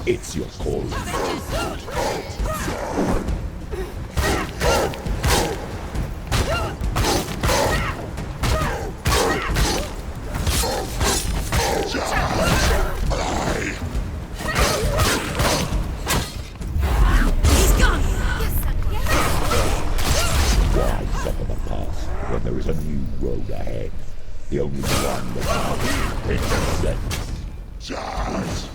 It's your calling. Why suffer the past when there is a new road ahead? The only one that makes sense. Just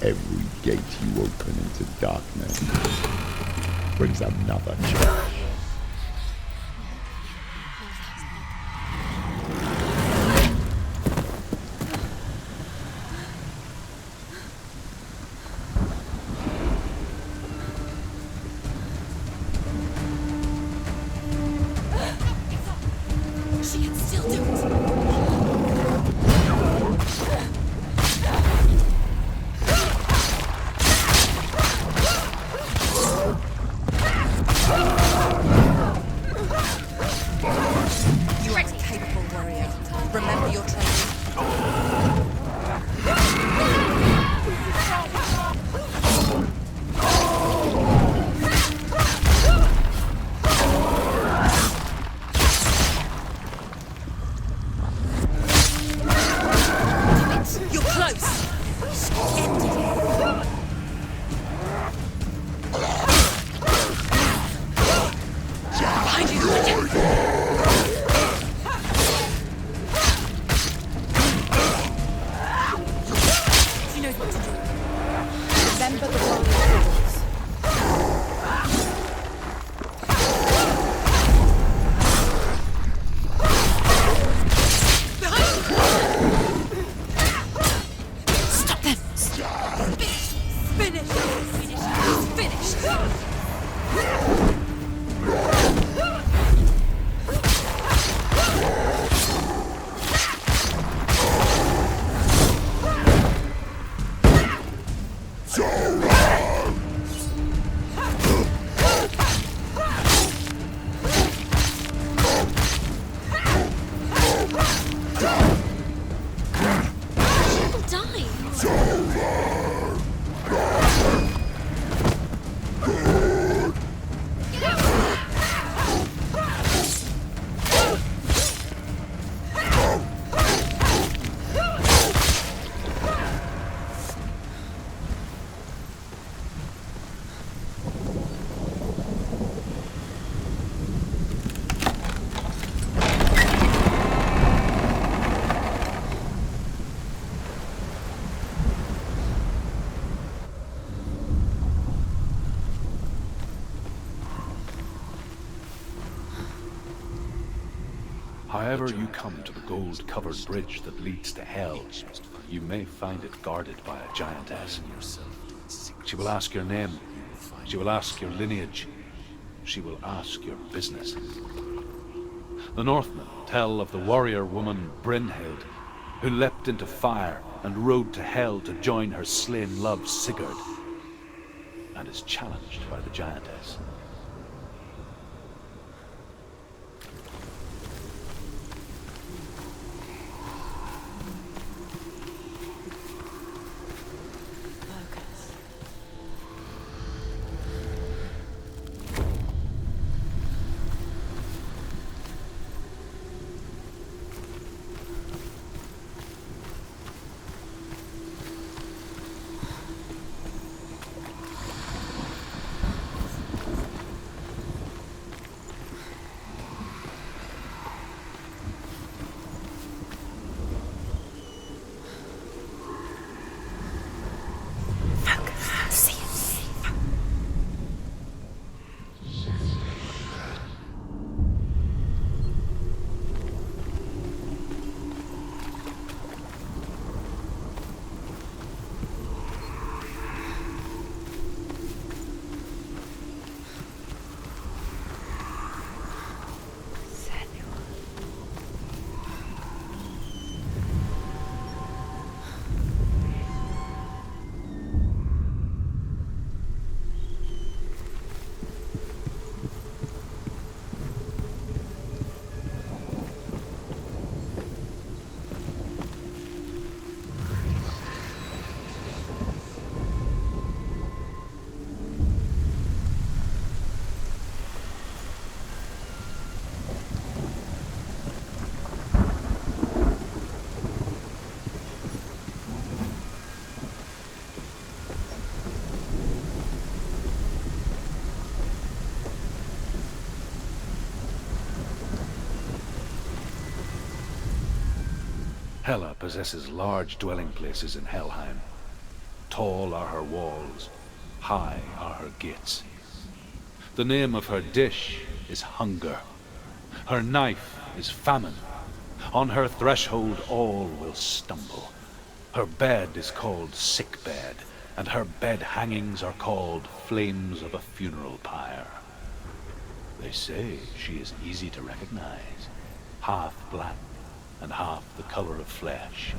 every gate you open into darkness brings another change. She can still do it. Remember your training. You're close. Ended it. Behind you. Remember the rules. Stop them! Finish! Finish! However you come to the gold-covered bridge that leads to Hell, you may find it guarded by a giantess. She will ask your name. She will ask your lineage. She will ask your business. The Northmen tell of the warrior woman Brynhild, who leapt into fire and rode to Hell to join her slain love Sigurd, and is challenged by the giantess. Hela possesses large dwelling places in Helheim. Tall are her walls, high are her gates. The name of her dish is hunger. Her knife is famine. On her threshold all will stumble. Her bed is called sick bed, and her bed hangings are called flames of a funeral pyre. They say she is easy to recognize, half black and half the color of flesh,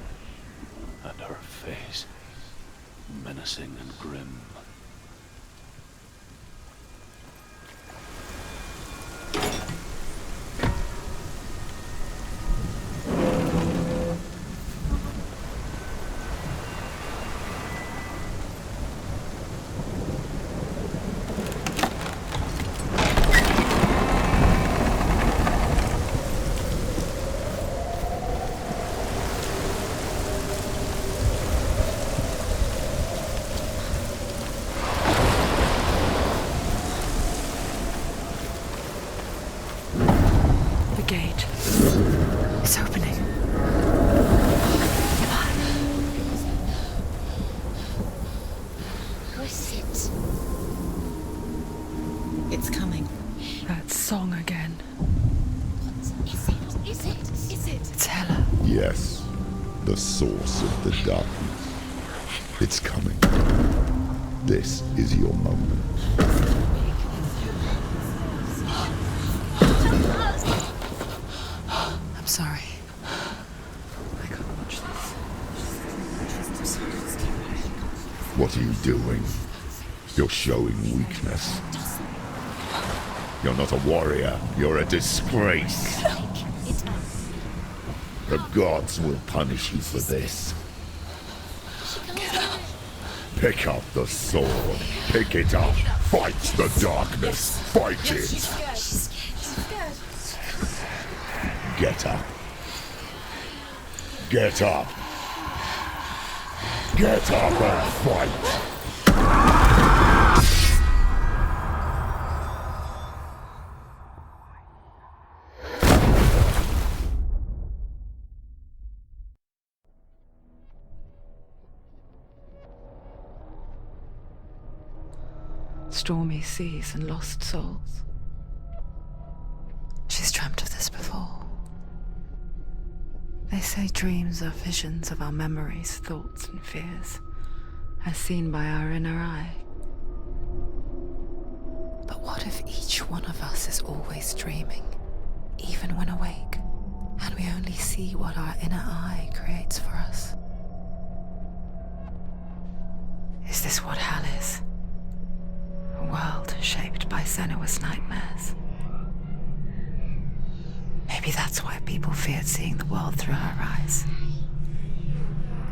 and her face menacing and grim. It's opening. Sit. It's coming. That song again. Is it? Is it? Is it? It's Hela. Yes, the source of the darkness. It's coming. This is your moment. I'm sorry. I can't watch this. What are you doing? You're showing weakness. You're not a warrior. You're a disgrace. The gods will punish you for this. Pick up the sword. Pick it up. Fight the darkness. Fight it. Get up. Get up. Get up and fight. Stormy seas and lost souls. She's dreamt of this before. They say dreams are visions of our memories, thoughts, and fears, as seen by our inner eye. But what if each one of us is always dreaming, even when awake, and we only see what our inner eye creates for us? Is this what hell is? A world shaped by Senua's nightmares. Maybe that's why people feared seeing the world through her eyes.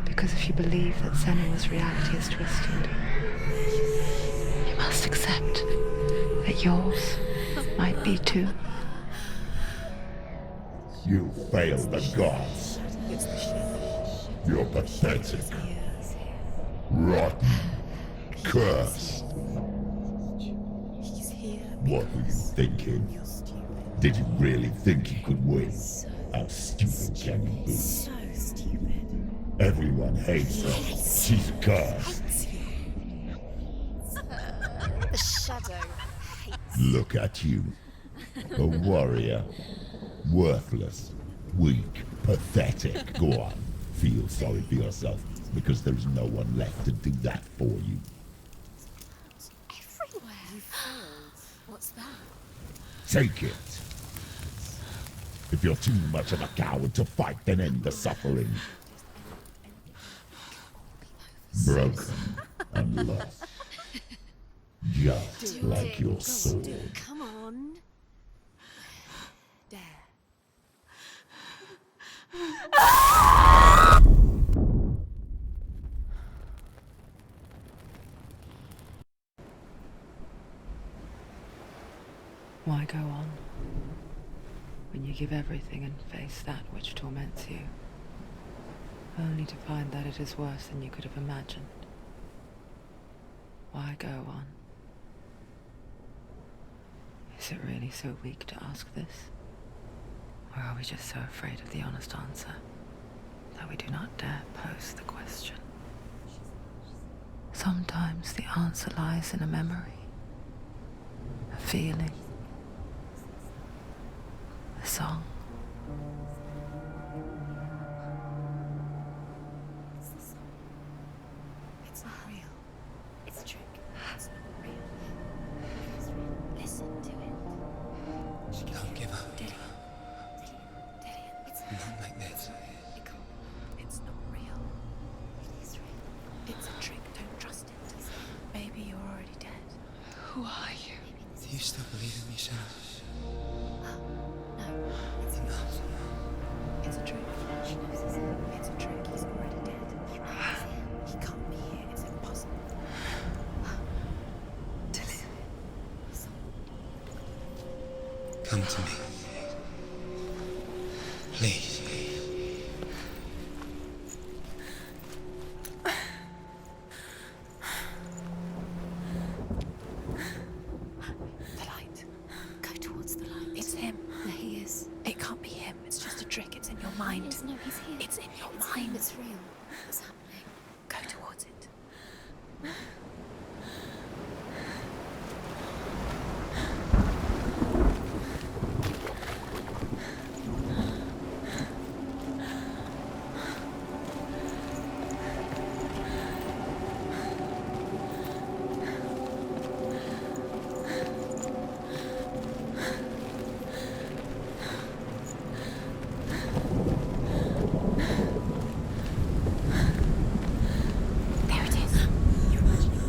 Because if you believe that Senua's reality is twisted, you must accept that yours might be too. You failed the gods. You're pathetic. Rotten. Cursed. What were you thinking? Did you really think you could win? How stupid can you be? So stupid. Everyone hates her. She's cursed. The shadow hates. Look at you. A warrior. Worthless. Weak. Pathetic. Go on. Feel sorry for yourself, because there's no one left to do that for you. Everywhere. You failed. What's that? Take it. If you're too much of a coward to fight, then end the suffering. Broken and lost. Just like your sword. Come on. Dare. Why go on when you give everything and face that which torments you, only to find that it is worse than you could have imagined? Why go on? Is it really so weak to ask this? Or are we just so afraid of the honest answer? though we do not dare pose the question. Sometimes the answer lies in a memory, a feeling, a song. It's not real. It's a trick. It's not real. It is real. Listen to it. Don't give up. Dillian. It's Not like this. It can't. It's not real. It is real. It's a trick. Don't trust it. Maybe you're already dead. Who are you? Do you still believe in me, Senua? No. It's Enough. It's a trick. She knows it's a trick. He's already dead. He can't be here. It's impossible. Dillian. Come to me. Please. The light. Go towards the light. It's him. There he is. It can't be him. It's just a trick. It's in your mind. Yes, no, he's here. It's in your It's mind. him. It's real. What's happening? Go towards it. There it is. You're imagining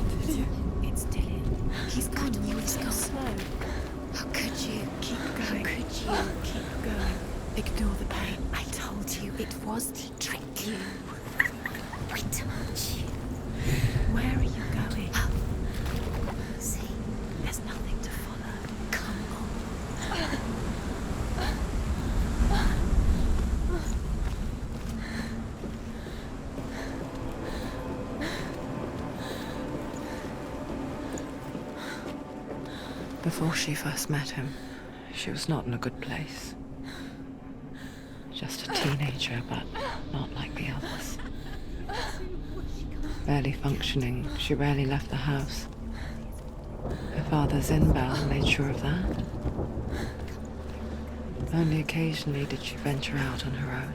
things. It's Dillian. He's Go coming. You towards go God. slow. How could you? Keep going. How could you? Keep going. Ignore the pain. I told you it was to trick you. I told you. Where are you going? See, There's nothing to follow. come on. Before she first met him, she was not in a good place. Just a teenager, but not like the others. Barely functioning, she rarely left the house. Her father Zinbal made sure of that. Only occasionally did she venture out on her own,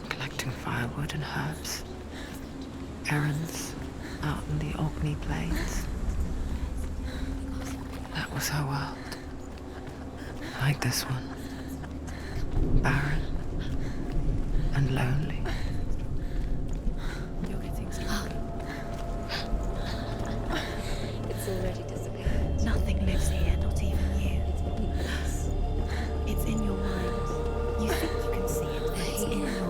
collecting firewood and herbs. Errands out in the Orkney Plains. That was her world. Like this one. Barren and lonely. You're getting stronger. It's already disappeared. Nothing lives here, not even you. It's in your mind. You think you can see it, but it's in your mind.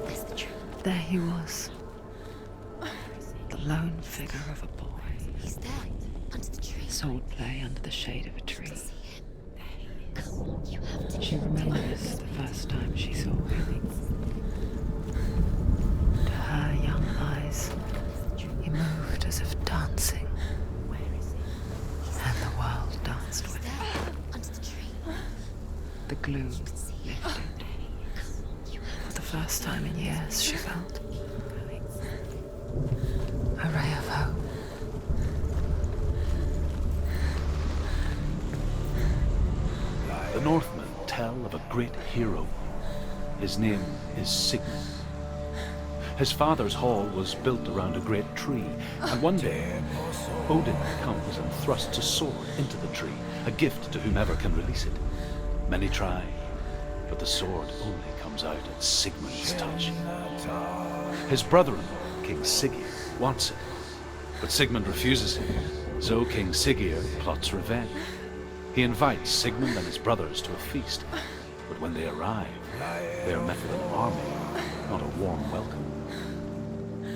Where's the truth? There he was. The lone figure of a boy. He's there, under the tree. Swordplay under the shade of a tree. See him. Come on, you have to. She remembers the first time she saw him. To her young eyes, he moved as if dancing, Where is it? and the world danced with him. There, under the tree. The gloom lifted. For the first time in years, she felt a ray of hope. The Northmen tell of a great hero. His name is Sigmund. His father's hall was built around a great tree, and one day Odin comes and thrusts a sword into the tree, a gift to whomever can release it. Many try, but the sword only comes out at Sigmund's touch. His brother-in-law, King Siggeir, wants it, but Sigmund refuses him, so King Siggeir plots revenge. He invites Sigmund and his brothers to a feast, but when they arrive, they are met with an army, not a warm welcome.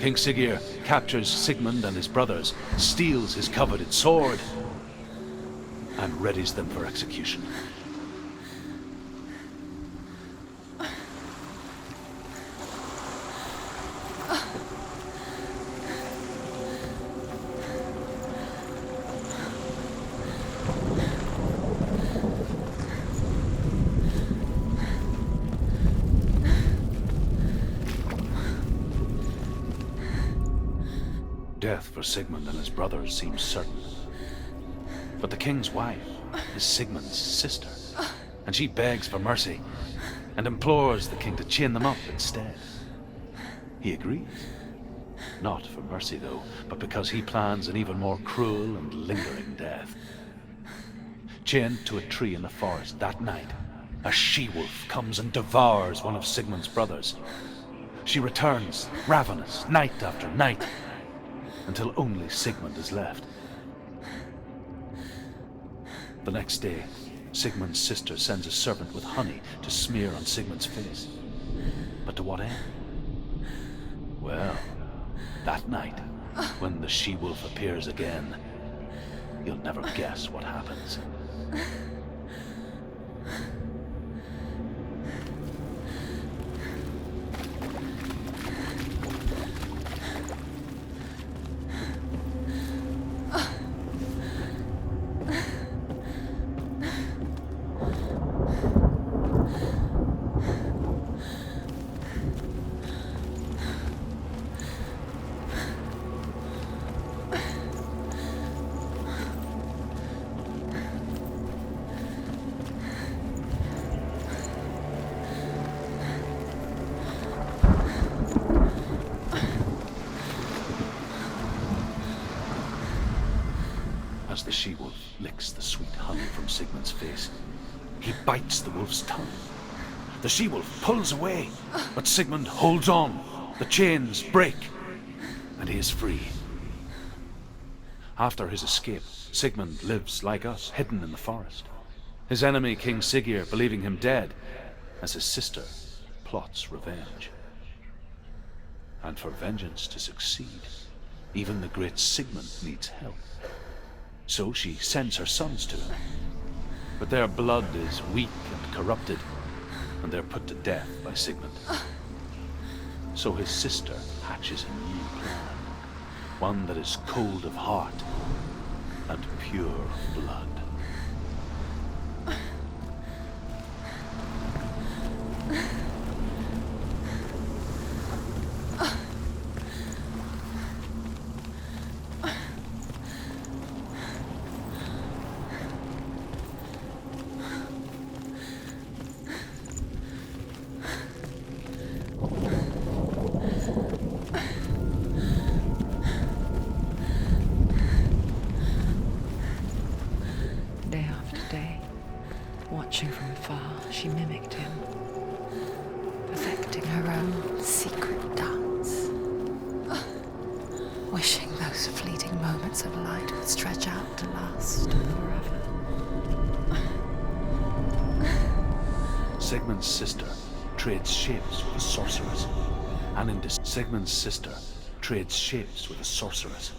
King Siggeir captures Sigmund and his brothers, steals his coveted sword, and readies them for execution. Death for Sigmund and his brothers seems certain. But the king's wife is Sigmund's sister, and she begs for mercy and implores the king to chain them up instead. He agrees. Not for mercy, though, but because he plans an even more cruel and lingering death. Chained to a tree in the forest that night, a she-wolf comes and devours one of Sigmund's brothers. She returns, ravenous, night after night, until only Sigmund is left. The next day, Sigmund's sister sends a servant with honey to smear on Sigmund's face. But to what end? Well, that night, when the she-wolf appears again, you'll never guess what happens. As the she-wolf licks the sweet honey from Sigmund's face, he bites the wolf's tongue. The she-wolf pulls away, but Sigmund holds on. The chains break, and he is free. After his escape, Sigmund lives like us, hidden in the forest. His enemy, King Siggeir, believing him dead, as his sister plots revenge. And for vengeance to succeed, even the great Sigmund needs help. So she sends her sons to him. But their blood is weak and corrupted, and they're put to death by Sigmund. So his sister hatches a new plan, one that is cold of heart and pure of blood. Watching from afar, she mimicked him, perfecting her own secret dance, wishing those fleeting moments of light would stretch out to last forever. Sigmund's sister trades shapes with a sorceress, and in Sigmund's sister trades shapes with a sorceress,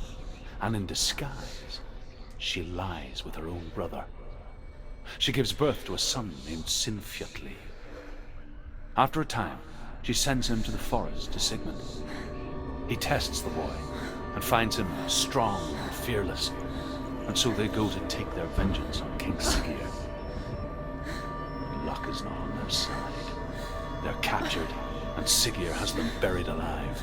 and in disguise, she lies with her own brother. She gives birth to a son named Sinfjotli. After a time, she sends him to the forest to Sigmund. He tests the boy and finds him strong and fearless, and so they go to take their vengeance on King Siggeir. Luck is not on their side. They're captured, and Siggeir has them buried alive.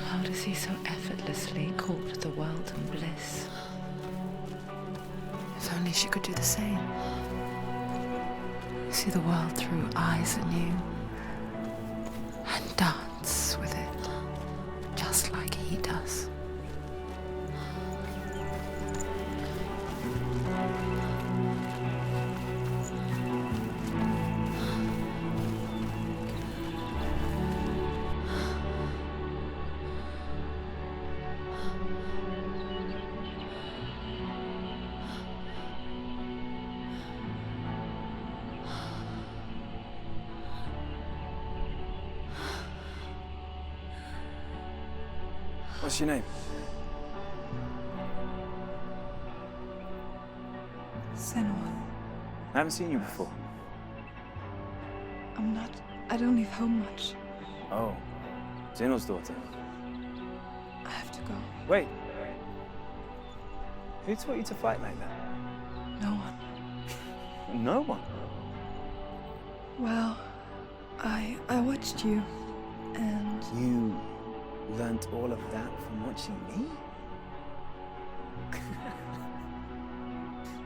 How does he so effortlessly court the world and bliss? If only she could do the same. See the world through eyes anew and dance with it, just like he does. What's your name? Senua. I haven't seen you before. I don't leave home much. Oh, Zeno's daughter. I have to go. Wait. Who taught you to fight like that? No one. No one. Well, I watched you, and You learnt all of that from watching me?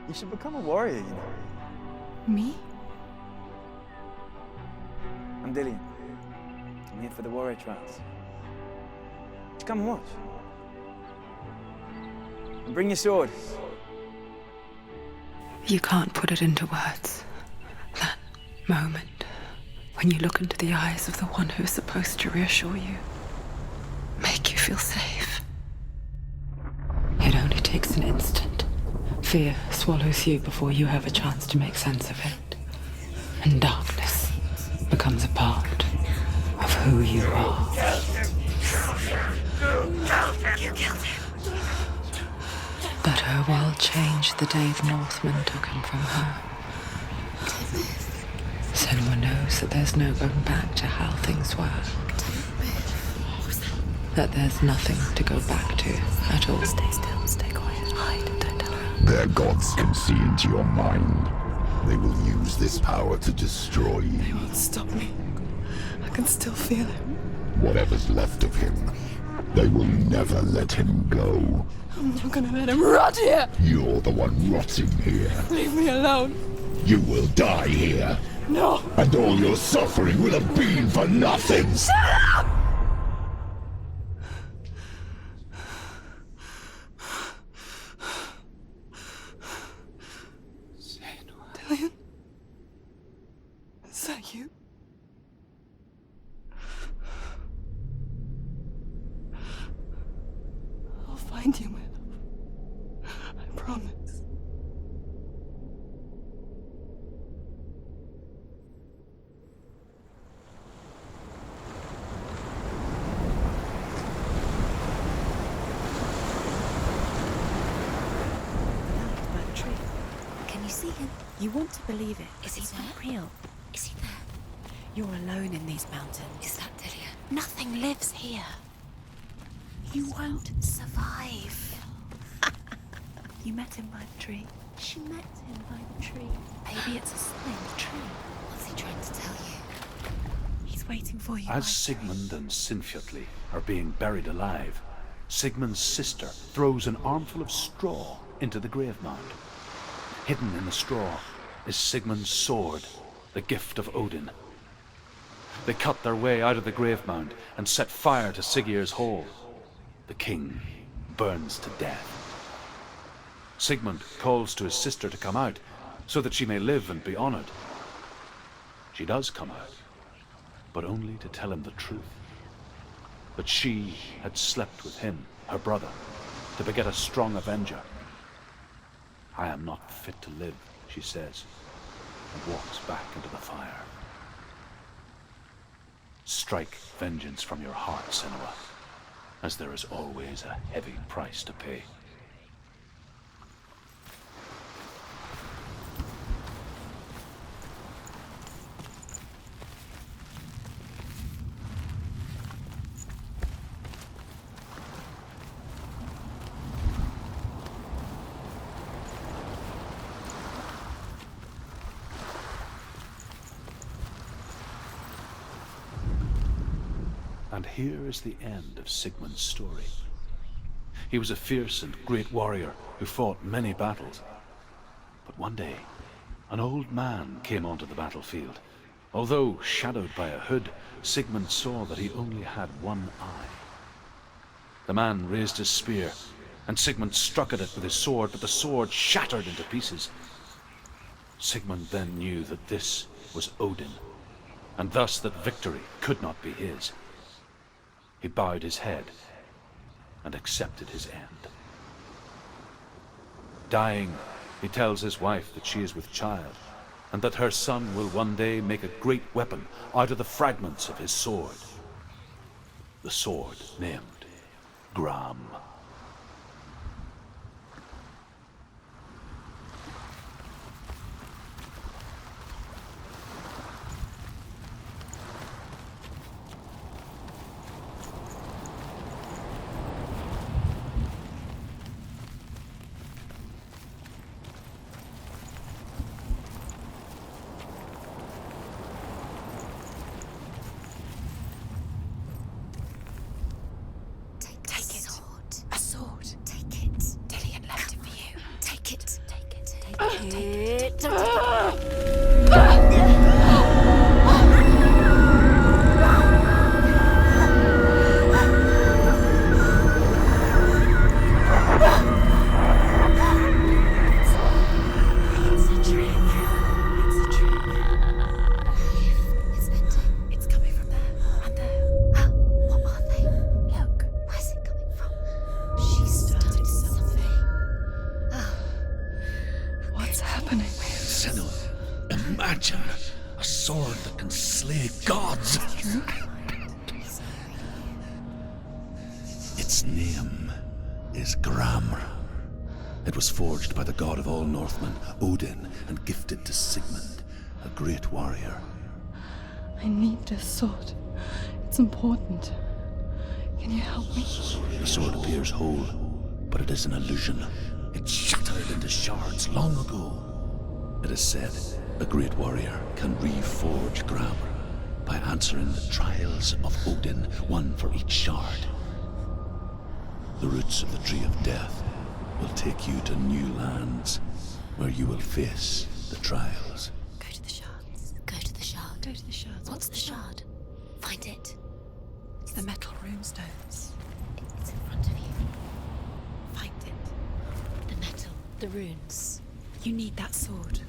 You should become a warrior, you know. me? I'm Dillian. I'm here for the warrior trials. Just come and watch. And bring your sword. You can't put it into words. That moment when you look into the eyes of the one who's supposed to reassure you, make you feel safe. It only takes an instant. Fear swallows you before you have a chance to make sense of it. And darkness becomes a part of who you are. You killed him. But her world changed the day the Northmen took him from her. Senua knows that there's no going back to how things were. That there's nothing to go back to at all. Stay still, stay quiet, hide, don't tell her. Their gods can see into your mind. They will use this power to destroy you. They won't stop me. I can still feel him. Whatever's left of him, they will never let him go. I'm not gonna let him rot here. You're the one rotting here. Leave me alone. You will die here. No. And all your suffering will have been for nothing. Dillian? Is that you? I'll find you, my love. I promise. By the tree. Can you see him? You want to believe it. Is he It's there? not real. Is he there? You're alone in these mountains. Is that Dillian? Nothing lives here. You won't survive. You met him by the tree. She met him by the tree. Maybe it's a sign, the tree. What's he trying to tell you? He's waiting for you. As by- Sigmund and Sinfjotli are being buried alive, Sigmund's sister throws an armful of straw into the grave mound. Hidden in the straw is Sigmund's sword, the gift of Odin. They cut their way out of the grave mound and set fire to Siggeir's hall. The king burns to death. Sigmund calls to his sister to come out so that she may live and be honored. She does come out, but only to tell him the truth. That she had slept with him, her brother, to beget a strong avenger. I am not fit to live, she says, and walks back into the fire. Strike vengeance from your heart, Senua, as there is always a heavy price to pay. And here is the end of Sigmund's story. He was a fierce and great warrior who fought many battles. But one day, an old man came onto the battlefield. Although shadowed by a hood, Sigmund saw that he only had one eye. The man raised his spear, and Sigmund struck at it with his sword, but the sword shattered into pieces. Sigmund then knew that this was Odin, and thus that victory could not be his. He bowed his head and accepted his end. Dying, he tells his wife that she is with child, and that her son will one day make a great weapon out of the fragments of his sword. The sword named Gram. Take it. A sword. Take it. Dillian left it for you. Take it. Take it. Take it. Take it. It's a trick. It's a trick. It's ending. It's coming from there and there. What are they? Look. Where's it coming from? She started something. What's happening? Senua, imagine a sword that can slay gods. Its name is Gram. It was forged by the god of all Northmen, Odin, and gifted to Sigmund, a great warrior. I need this sword. It's important. Can you help me? The sword appears whole, but it is an illusion. It shattered into shards long ago. It is said a great warrior can reforge Gram by answering the trials of Odin, one for each shard. The roots of the Tree of Death will take you to new lands where you will face the trials. Go to the shards. Go to the shard. Go to the shards. What's the shard? Find it. It's the metal runestones. It's in front of you. Find it. The metal. The runes. You need that sword.